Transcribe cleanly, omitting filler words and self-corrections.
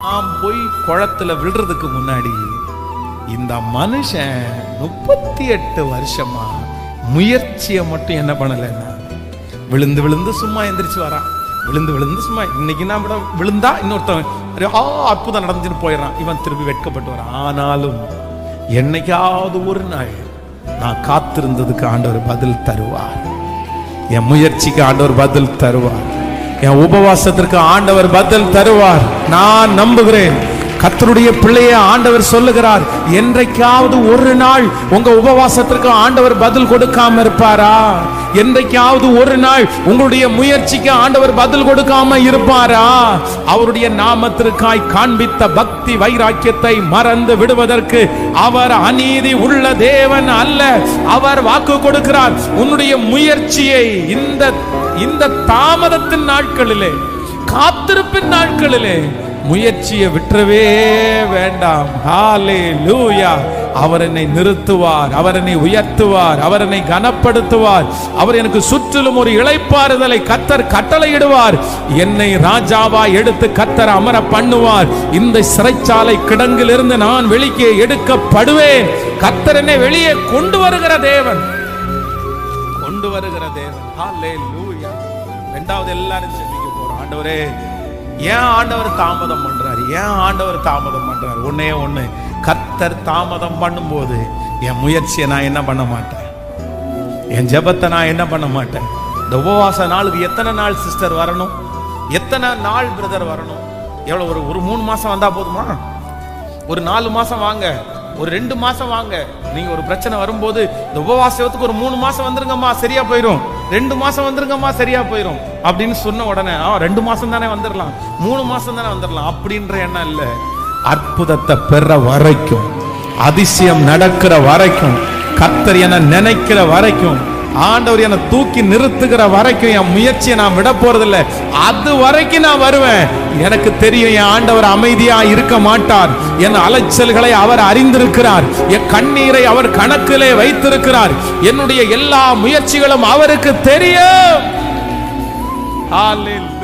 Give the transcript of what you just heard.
நாம் போய் குளத்துல விழுறதுக்கு முன்னாடி இந்த மனுஷன் 38 வருஷமா முயற்சியை மட்டும் என்ன பண்ணலைன்னா விழுந்து விழுந்து சும்மா எந்திரிச்சு வரான். விழுந்து விழுந்து சும்மா இன்னைக்கு நான் விழுந்தா இன்னொருத்தவன் அற்புதம் நடந்துட்டு போயிடறான். இவன் திரும்பி வெட்கப்பட்டு வரான். ஆனாலும் என்னைக்காவது ஒரு நாள் நான் காத்திருந்ததுக்கு ஆண்டவர் பதில் தருவார். என் முயற்சிக்கு ஆண்டவர் பதில் தருவார். என் உபவாசத்திற்கு ஆண்டவர் பதில் தருவார். நான் நம்புகிறேன். கர்த்தருடைய பிள்ளையை ஆண்டவர் சொல்லுகிறார், என்றைக்காவது ஒரு நாள் உங்க உபவாசத்திற்கு ஆண்டவர் பதில் கொடுக்காம இருப்பாரா? என்றைக்காவது ஒரு நாள் உங்களுடைய முயற்சிக்கு ஆண்டவர் பதில் கொடுக்காம இருப்பாரா? அவருடைய நாமத்திற்காய் காண்பித்த பக்தி வைராக்கியத்தை மறந்து விடுவதற்கு அவர் அநீதி உள்ள தேவன் அல்ல. அவர் வாக்கு கொடுக்கிறார், உன்னுடைய முயற்சியை இந்த தாமதத்தின் நாட்களிலே, காத்திருப்பின் நாட்களிலே முயற்சியை விட்டுறவே வேண்டாம். ஹல்லேலூயா. அவர் என்னை நிறுத்துவார், அவர் என்னை உயர்த்துவார், அவர் என்னை கனப்படுத்துவார். அவர் எனக்கு சுற்றிலும் ஒரு இளைப்பாறுதலை கர்த்தர் கட்டளையிடுவார். என்னை ராஜாவா எடுத்து கர்த்தர் அமர பண்ணுவார். இந்த சிறைச்சாலை கிடங்கிலிருந்து நான் வெளியே எடுக்கப்படுவேன். கர்த்தர் என்னை வெளியே கொண்டு வருகிற தேவன், கொண்டு வருகிற தேவன். ஹல்லேலூயா. இரண்டாவது எல்லாரும் ஜெபிக்க போறோம். ஆண்டவரே, ஏன் ஆண்டவர் தாமதம் பண்றாரு? ஏன் ஆண்டவர் தாமதம் பண்றாரு? ஒன்னே ஒண்ணு, கர்த்தர் தாமதம் பண்ணும்போது என் முயற்சியை நான் என்ன பண்ண மாட்டேன், என் ஜெபத்தை நான் என்ன பண்ண மாட்டேன். இந்த உபவாச நாளுக்கு எத்தனை நாள் சிஸ்டர் வரணும்? எத்தனை நாள் பிரதர் வரணும்? எவ்வளவு? ஒரு 3 மாசம் வந்தா போதுமா? ஒரு 4 மாசம் வாங்க, ஒரு 2 மாசம் வாங்க. நீங்க ஒரு பிரச்சனை வரும்போது இந்த உபவாசத்துக்கு ஒரு 3 மாசம் வந்துருங்கம்மா, சரியா போயிடும். 2 மாசம் வந்துருங்கம்மா, சரியா போயிடும் அப்படின்னு சொன்ன உடனே 2 மாசம் தானே வந்துடலாம், 3 மாசம் தானே வந்துடலாம் அப்படின்ற எண்ணம் இல்ல. அற்புதத்தை பெற வரைக்கும், அதிசயம் நடக்கிற வரைக்கும், கர்த்தர் என நினைக்கிற வரைக்கும், ஆண்டவர் என்னை தூக்கி நிறுத்துகிற வரைக்கும் என் முயற்சியை நான் விட போறதில்ல. அது வரைக்கும் நான் வருவேன். எனக்கு தெரியும், என் ஆண்டவர் அமைதியா இருக்க மாட்டார். என் அலைச்சல்களை அவர் அறிந்திருக்கிறார். என் கண்ணீரை அவர் கணக்கிலே வைத்திருக்கிறார். என்னுடைய எல்லா முயற்சிகளும் அவருக்கு தெரியும். ஹல்லேலூயா.